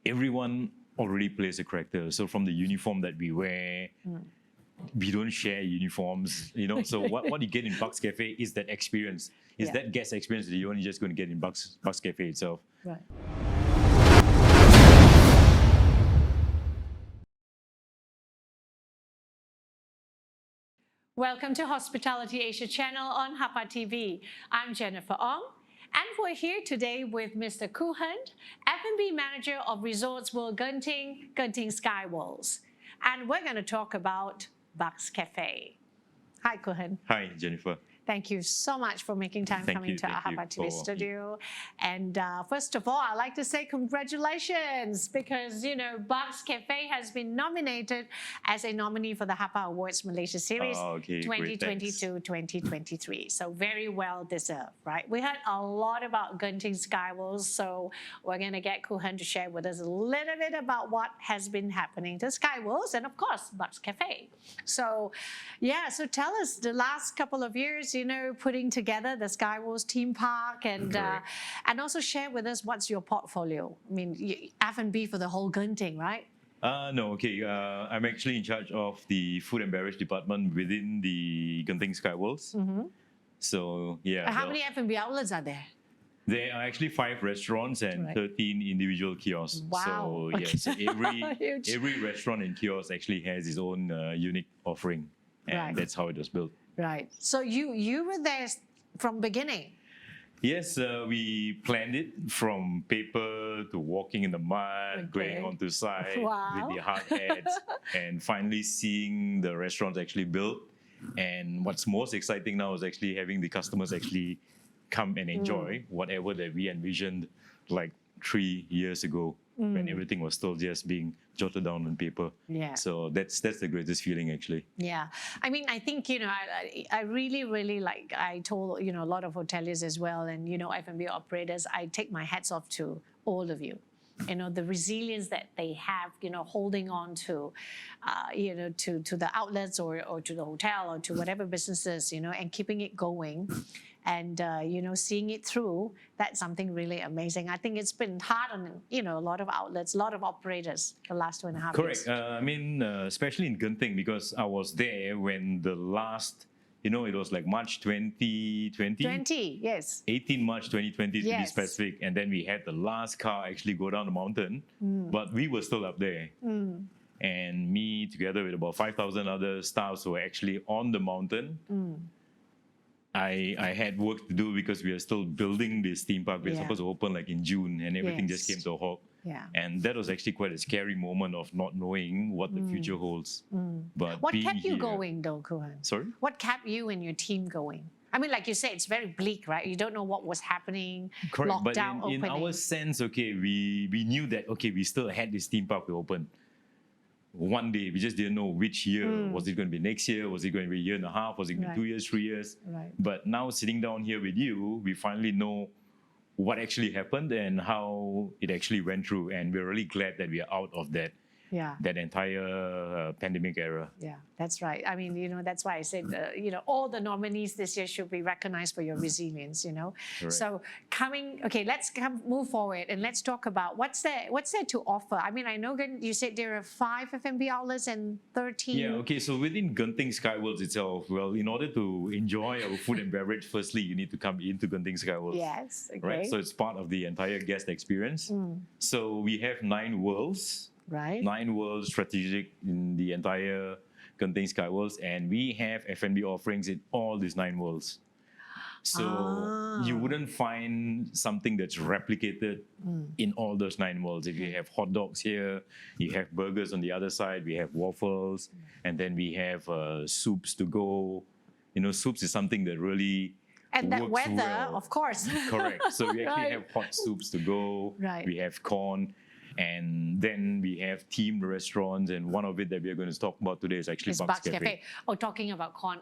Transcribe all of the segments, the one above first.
everyone already plays a character. So from the uniform that we wear, we don't share uniforms, So what you get in Bucks Cafe is that experience, that guest experience that you're only just going to get in Bucks Cafe itself. Right. Welcome to Hospitality Asia channel on HAPA TV. I'm Jennifer Ong, and we're here today with Mr. Kuhan, F&B Manager of Resorts World Genting SkyWorlds. And we're going to talk about Bucks Cafe. Hi, Kuhan. Hi, Jennifer. Thank you so much for making time coming to our HAPA TV studio. And first of all, I'd like to say congratulations because, Bucks Cafe has been nominated as a nominee for the HAPA Awards Malaysia Series 2022-2023. So very well deserved, right? We heard a lot about Genting SkyWorlds, so we're going to get Kuhan to share with us a little bit about what has been happening to SkyWorlds and, of course, Bucks Cafe. So, so tell us the last couple of years, putting together the SkyWorlds theme park and also share with us what's your portfolio. I mean, F&B for the whole Genting, right? No, okay. I'm actually in charge of the food and beverage department within the Genting SkyWorlds. So, yeah. How many F&B outlets are there? There are actually 5 restaurants and 13 individual kiosks. Wow. So, so every restaurant and kiosk actually has its own unique offering. And that's how it was built. Right. So you were there from beginning? Yes, we planned it from paper to walking in the mud, going onto site with the hard hats, and finally seeing the restaurants actually built. And what's most exciting now is actually having the customers actually come and enjoy whatever that we envisioned like 3 years ago when everything was still just being jotted down on paper. Yeah. So that's the greatest feeling actually. Yeah. I mean, I think, I really like, I told, a lot of hoteliers as well and, F&B operators, I take my hats off to all of you. The resilience that they have, holding on to, to the outlets or to the hotel or to whatever businesses, and keeping it going. And, seeing it through, that's something really amazing. I think it's been hard on, a lot of outlets, a lot of operators the last 2.5 years. Correct. I mean, especially in Genting, because I was there when the last, it was like March 2020. Yes. 18 March 2020 to be specific. And then we had the last car actually go down the mountain, but we were still up there. And me, together with about 5,000 other staffs who were actually on the mountain, I had work to do because we are still building this theme park. We were supposed to open like in June and everything just came to a halt. Yeah. And that was actually quite a scary moment of not knowing what the future holds. But what kept you going though, Kuhan? Sorry? What kept you and your team going? I mean, like you said, it's very bleak, right? You don't know what was happening. Correct. Lockdown, but in our sense, we knew that, we still had this theme park to open. One day, we just didn't know which year. Was it going to be next year? Was it going to be a year and a half? Was it going to be 2 years, 3 years? But now sitting down here with you, we finally know what actually happened and how it actually went through. And we're really glad that we are out of that. That entire pandemic era. Yeah, that's right. I mean, that's why I said, all the nominees this year should be recognized for your resilience, So let's move forward and let's talk about what's there to offer. I mean, I know you said there are 5 F&B outlets and 13. Yeah, okay. So within Genting SkyWorlds itself, well, in order to enjoy our food and beverage, firstly, you need to come into Genting SkyWorlds. Yes, okay. Right? So it's part of the entire guest experience. So we have 9 worlds. 9 worlds strategic in the entire Genting SkyWorlds, and we have F&B offerings in all these 9 worlds. So you wouldn't find something that's replicated in all those 9 worlds. If you have hot dogs here, you have burgers on the other side, we have waffles, and then we have soups to go. Soups is something that really and that weather, of course. Correct. So we actually have hot soups to go. We have corn. And then we have themed restaurants, and one of it that we are going to talk about today is actually Bucks Cafe. Oh, talking about corn,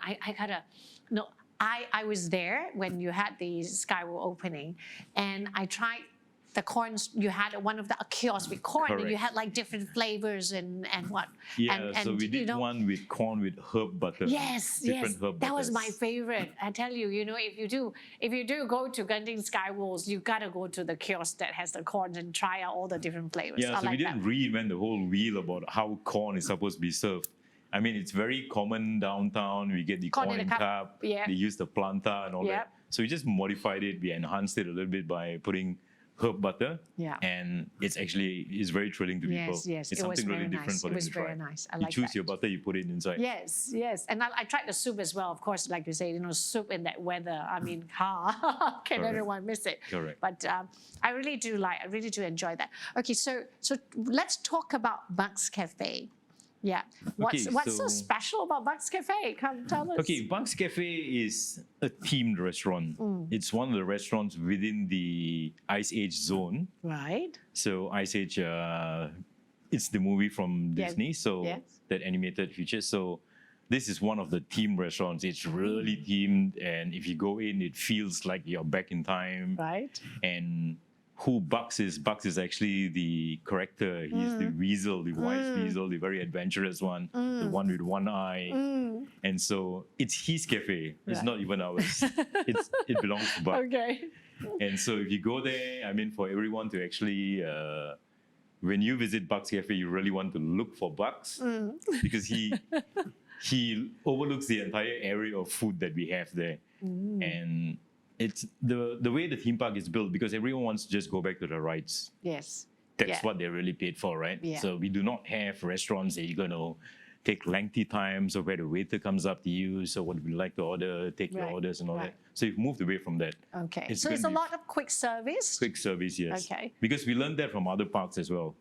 I was there when you had the SkyWorld opening, and I tried the corns, you had one of the a kiosk with corn, and you Correct. had like different flavors and what. Yeah, and, so we you did know, one with corn with herb butter. Yes, different yes, herb that was my butters. favorite. I tell you, if you do go to Genting SkyWorlds, you gotta go to the kiosk that has the corn and try out all the different flavors. Yeah, I so like we didn't that. reinvent the whole wheel about how corn is supposed to be served. I mean, it's very common downtown. We get the Corn corn in in a cup. cup. Yeah. They use the planta and all Yep. that. So we just modified it. We enhanced it a little bit by putting herb butter. Yeah. And it's very thrilling to people. Yes, It's it was something very really different nice. for It them was to try. very nice. I You like choose that. your butter, you put it inside. Yes, yes. And I tried the soup as well, of course, like you say, soup in that weather. I mean, can Correct. everyone miss it? Correct. But I really do enjoy that. Okay, so let's talk about Bugs Cafe. Yeah. What's so so- special about Bugs Cafe? Come tell us. Okay, Bugs Cafe is a themed restaurant. It's one of the restaurants within the Ice Age zone. Right. So Ice Age, it's the movie from Yes. Disney, so Yes. that animated feature. So this is one of the themed restaurants. It's really themed, and if you go in, it feels like you're back in time. Right. And who Bugs is actually the character. He's the weasel, the wise weasel, the very adventurous one, the one with one eye. And so it's his cafe. It's Right. not even ours. It belongs to Bugs. Okay. And so if you go there, I mean, for everyone to actually, when you visit Bugs Cafe, you really want to look for Bugs because he overlooks the entire area of food that we have there. And it's the way the theme park is built because everyone wants to just go back to the rides. Yes. That's Yeah. what they're really paid for, right? Yeah. So we do not have restaurants that you're going to take lengthy times or where the waiter comes up to you. So what would you like to order, take your Right, orders and all right. that. So you've moved away from that. Okay. It's So it's a gonna be lot of quick service. quick service, yes. Okay. Because we learned that from other parks as well.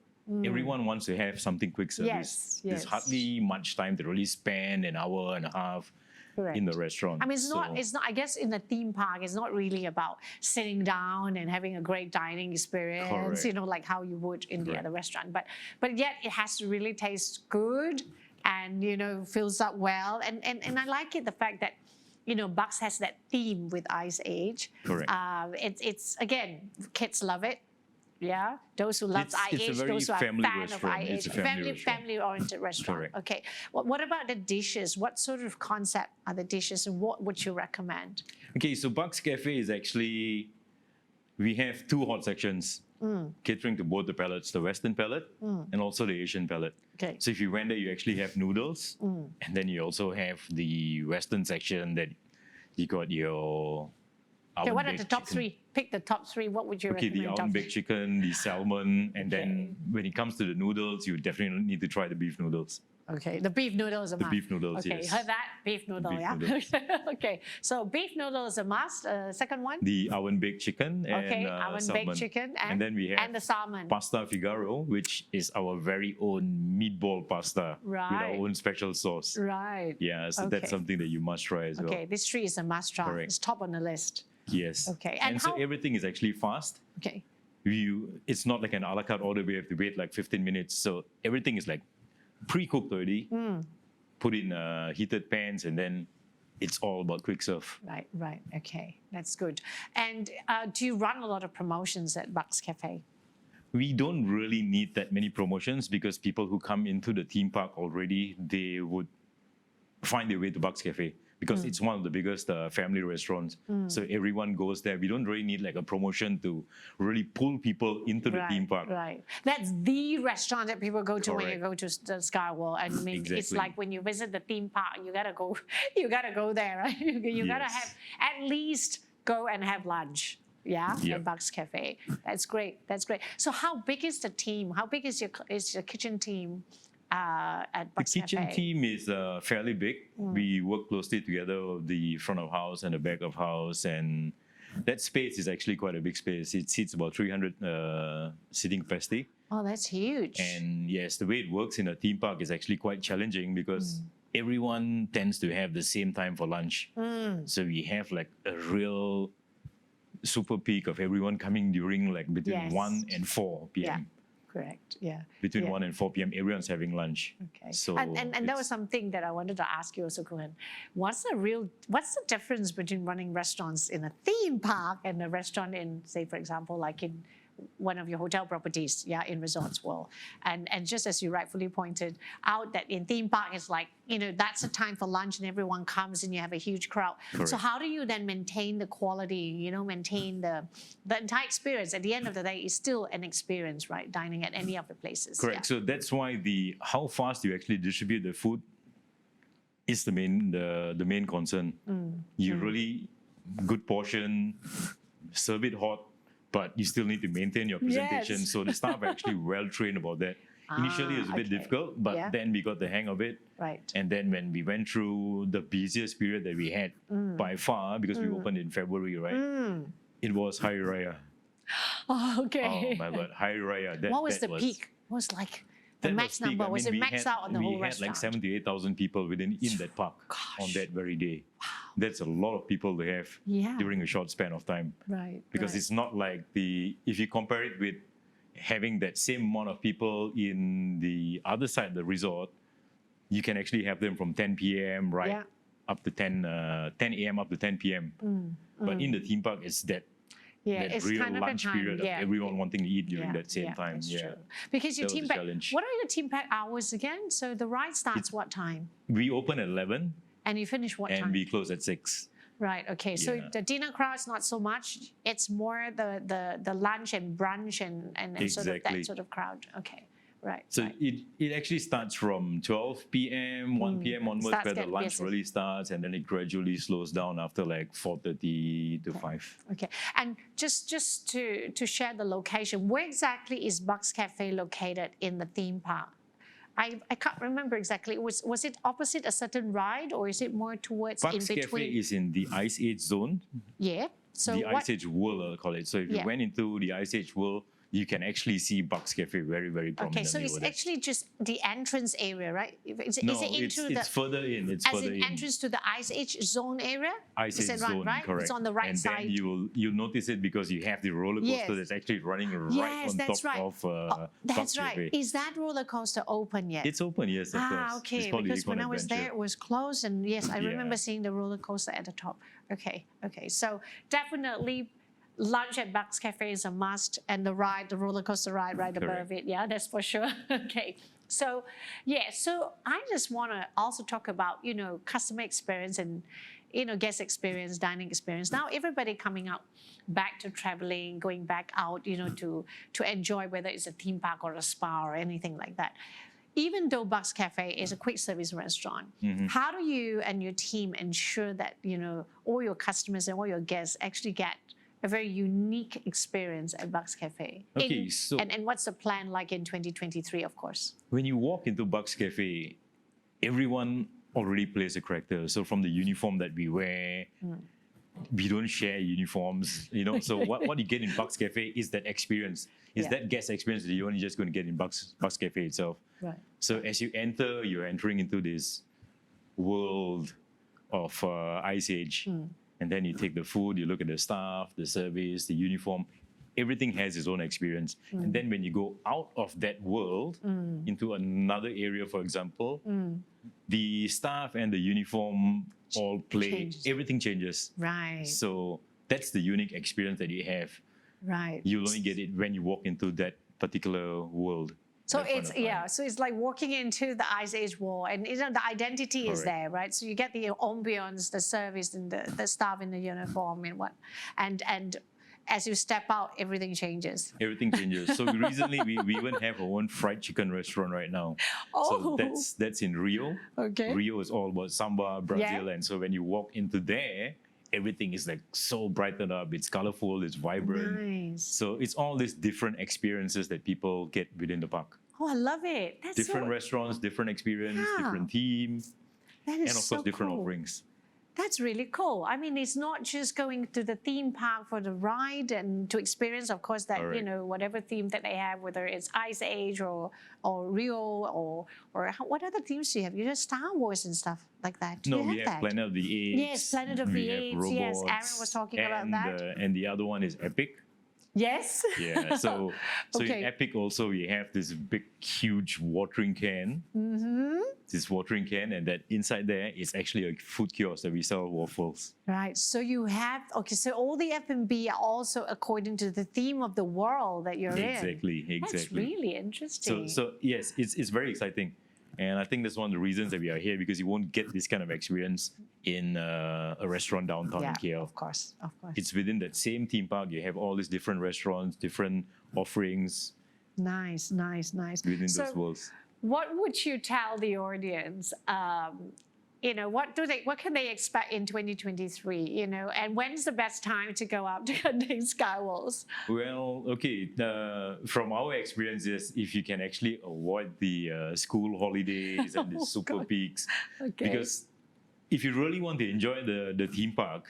Everyone wants to have something quick service. Yes, There's yes. hardly much time to really spend an hour and a half Correct. in the restaurant. I mean, it's So- not, I guess in the theme park, it's not really about sitting down and having a great dining experience, Correct. like how you would in the Correct. other restaurant. But yet it has to really taste good and, fills up well. And I like it, the fact that, Bugs has that theme with Ice Age. Correct. It's again, kids love it. Yeah, those who love It's Ice a Age, very those who are family fan of restaurant. Ice It's Age, a family restaurant. family-oriented restaurant. Correct. Okay, what about the dishes? What sort of concept are the dishes, and what would you recommend? Okay, so Bugs Cafe is actually, we have two hot sections catering to both the palates, the Western palate and also the Asian palate. Okay. So if you went there, you actually have noodles, and then you also have the Western section that you got your Okay, what are oven-baked the top chicken. three? Pick the top three. What would you Okay, recommend? the top oven baked chicken, the salmon, and Okay. then when it comes to the noodles, you definitely need to try the beef noodles. Okay, the beef noodle is a The must. beef noodles, Okay, yes. heard that? Beef noodle, beef yeah? noodles. Okay, so beef noodle is a must. Second one? The oven baked chicken and Okay, oven salmon. baked chicken and then we have and the salmon. pasta Figaro, which is our very own meatball pasta with our Right. own special sauce. Right. Yeah, so Okay. that's something that you must try as well. Okay, this three is a must try. Correct. It's top on the list. Yes. Okay, And, and so how- everything is actually fast. Okay. It's not like an a la carte order where you have to wait like 15 minutes. So everything is like pre-cooked already, put in heated pans, and then it's all about quick serve. Right. Okay, that's good. And do you run a lot of promotions at Bugs Cafe? We don't really need that many promotions because people who come into the theme park already, they would find their way to Bugs Cafe because it's one of the biggest family restaurants. So everyone goes there. We don't really need like a promotion to really pull people into the theme park. Right. That's the restaurant that people go to when you Correct. go to the SkyWorld. I mean, it's Exactly. like when you visit the theme park, you gotta go there, right? You gotta Yes. have at least go and have lunch. Yeah, Yep. at Bugs Cafe. That's great. So how big is the team? How big is your kitchen team at The Bugs kitchen Cafe? team is fairly big. We work closely together, the front of house and the back of house, and that space is actually quite a big space. It seats about 300 seating capacity. Oh, that's huge. And yes, the way it works in a theme park is actually quite challenging because everyone tends to have the same time for lunch. So we have like a real super peak of everyone coming during like between Yes. 1 and 4 p.m. Yeah. Correct. Yeah. Between Yeah. 1 and 4 p.m., everyone's having lunch. Okay. So and that it's- was something that I wanted to ask you also, Kuhan. What's the difference between running restaurants in a theme park and a restaurant in, say, for example, like in one of your hotel properties, yeah, in Resorts World. And just as you rightfully pointed out, that in theme park it's like, that's a time for lunch and everyone comes and you have a huge crowd. Correct. So how do you then maintain the quality, maintain the entire experience? At the end of the day, it's still an experience, right? Dining at any of the places. Correct. Yeah. So that's why how fast you actually distribute the food is the main concern. You really good portion, serve it hot, but you still need to maintain your presentation. Yes. So the staff are actually well trained about that. Initially, it was a bit difficult, but then we got the hang of it. Right. And then when we went through the busiest period that we had by far, because we opened in February, right? It was Hari Raya. Oh, okay. Oh my God, Hari Raya. What was the peak? What was like the that max was peak. number? Was it maxed out on the whole We had restaurant? like 7,000 to 8,000 people in that park on that very day. Wow. That's a lot of people to have during a short span of time. Right. Because it's not like if you compare it with having that same amount of people in the other side of the resort, you can actually have them from 10 p.m. up to 10 a.m. up to 10 p.m. But in the theme park, it's that it's real kind of lunch period of everyone wanting to eat during that same time. That's true. Because your team pack, what are your team pack hours again? So the ride starts what time? We open at 11. And you finish what time? And we close at 6. Right. Okay. So the dinner crowd's not so much. It's more the lunch and brunch and sort of that sort of crowd. Okay. Right. So it actually starts from 12 p.m., 1 p.m. onwards, where the lunch really starts, and then it gradually slows down after like 4:30 to 5. Okay. And just to share the location, where exactly is Bucks Cafe located in the theme park? I can't remember exactly. Was it opposite a certain ride, or is it more towards Bucks in between? Cafe is in the Ice Age zone. Yeah. So the Ice Age World, I'll call it. So if you went into the Ice Age World, you can actually see Bucks Cafe very, very prominently. Okay, so it's actually just the entrance area, right? It's further in. It's as further in entrance to the Ice Age zone area? Ice Age zone, right? correct. It's on the right side. And then you'll notice it because you have the roller coaster that's actually running right on top of That's Bucks right. Cafe. Is that roller coaster open yet? It's open, yes, of course. Okay, because when I was there, it was closed. And yes, I remember seeing the roller coaster at the top. Okay. So definitely lunch at Bucks Cafe is a must, and the roller coaster ride right above it. Yeah, that's for sure. Okay. So I just want to also talk about, customer experience and, guest experience, dining experience. Now everybody coming out back to traveling, going back out, to enjoy, whether it's a theme park or a spa or anything like that. Even though Bucks Cafe is a quick service restaurant, how do you and your team ensure that, all your customers and all your guests actually get a very unique experience at Bucks Cafe? Okay, so and what's the plan like in 2023, of course? When you walk into Bucks Cafe, everyone already plays a character. So from the uniform that we wear, we don't share uniforms, So what you get in Bucks Cafe is that experience, that guest experience that you're only just going to get in Bucks Cafe itself. Right. So as you enter, you're entering into this world of Ice Age. And then you take the food, you look at the staff, the service, the uniform. Everything has its own experience. And then when you go out of that world into another area, for example, the staff and the uniform all play. Everything changes. Right. So that's the unique experience that you have. Right. You'll only get it when you walk into that particular world. So it's like walking into the Ice Age world, and the identity is there, right? So you get the ambience, the service, and the staff in the uniform and as you step out, everything changes. Everything changes. So recently, we even have our own fried chicken restaurant right now. Oh. So that's in Rio. Okay. Rio is all about samba, Brazil, and so when you walk into there, everything is like so brightened up. It's colorful, it's vibrant. Nice. So it's all these different experiences that people get within the park. Oh, I love it. That's different restaurants, different experience, different theme, and of course different offerings. That's really cool. I mean, it's not just going to the theme park for the ride and to experience, of course, that, whatever theme that they have, whether it's Ice Age or Rio or what other themes do you have? You have Star Wars and stuff like that. No, we have Planet of the Apes. Yes, Planet of the Apes. Yes, Aaron was talking about that. And the other one is Epic. Yes. Yeah, so Okay. in Epic also we have this big, huge watering can. This watering can, and that inside there is actually a food kiosk that we sell waffles. Right. So you have, okay, so all the F&B are also according to the theme of the world that you're in. Exactly. That's really interesting. So yes, it's very exciting. And I think that's one of the reasons that we are here, because you won't get this kind of experience in a restaurant downtown in KL. Of course, of course. It's within that same theme park. You have all these different restaurants, different offerings. Nice, nice, nice. Within those worlds. What would you tell the audience? What can they expect in 2023? And when's the best time to go out to Genting SkyWorlds? Well, okay. From our experiences, if you can actually avoid the school holidays and the super peaks, because if you really want to enjoy the theme park,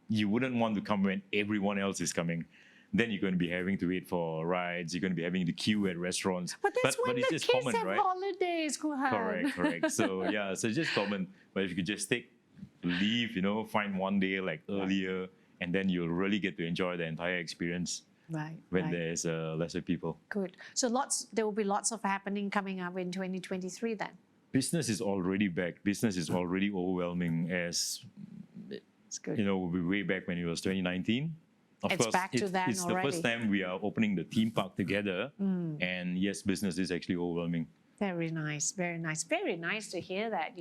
you wouldn't want to come when everyone else is coming. Then you're going to be having to wait for rides. You're going to be having to queue at restaurants. But that's when it's the just kids common, have right? holidays, Kuhan. Correct. So yeah, so it's just common. But if you could just leave, find one day like earlier, and then you'll really get to enjoy the entire experience. Right. When there's lesser people. Good. So there will be lots of happening coming up in 2023 then. Business is already back. Business is already overwhelming as, it's good. Way back when it was 2019. Of It's course, back to that it's already. the first time we are opening the theme park together. And yes, business is actually overwhelming. Very nice, very nice. Very nice to hear that,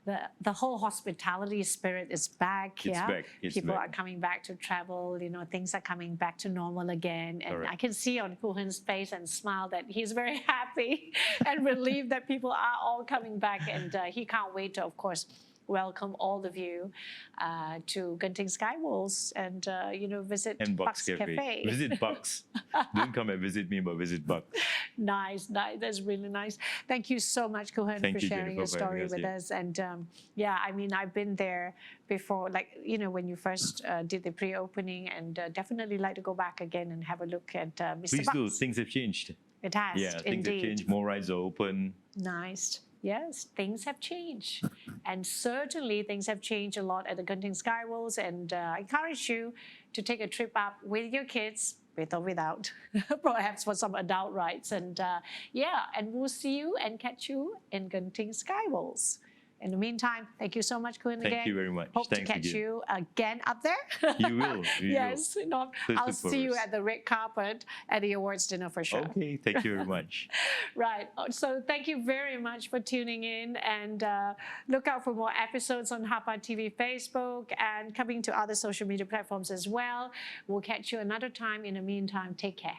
that the whole hospitality spirit is back. It's back. People are coming back to travel, things are coming back to normal again. And I can see on Kuhan's face and smile that he's very happy and relieved that people are all coming back. And he can't wait to, of course, welcome all of you to Genting SkyWorlds and visit Bucks Cafe. Visit Bucks. Don't come and visit me, but visit Bucks. Nice. That's really nice. Thank you so much, Kuhan, for sharing your story with us. And I've been there before, when you first did the pre-opening, and definitely like to go back again and have a look at Mr. Please Bucks. do. Things have changed. It has. Yeah, things have indeed. changed. More rides are open. Nice. Yes, things have changed. And certainly things have changed a lot at the Genting SkyWorlds. And I encourage you to take a trip up with your kids, with or without, perhaps for some adult rides. And and we'll see you and catch you in Genting SkyWorlds. In the meantime, thank you so much, Kuhan, again. Thank you very much. Hope Thanks to catch again. you again up there. You will. Yes. I'll see you us. at the red carpet at the awards dinner for sure. Okay. Thank you very much. Right. So thank you very much for tuning in, and look out for more episodes on HAPA TV Facebook and coming to other social media platforms as well. We'll catch you another time. In the meantime, take care.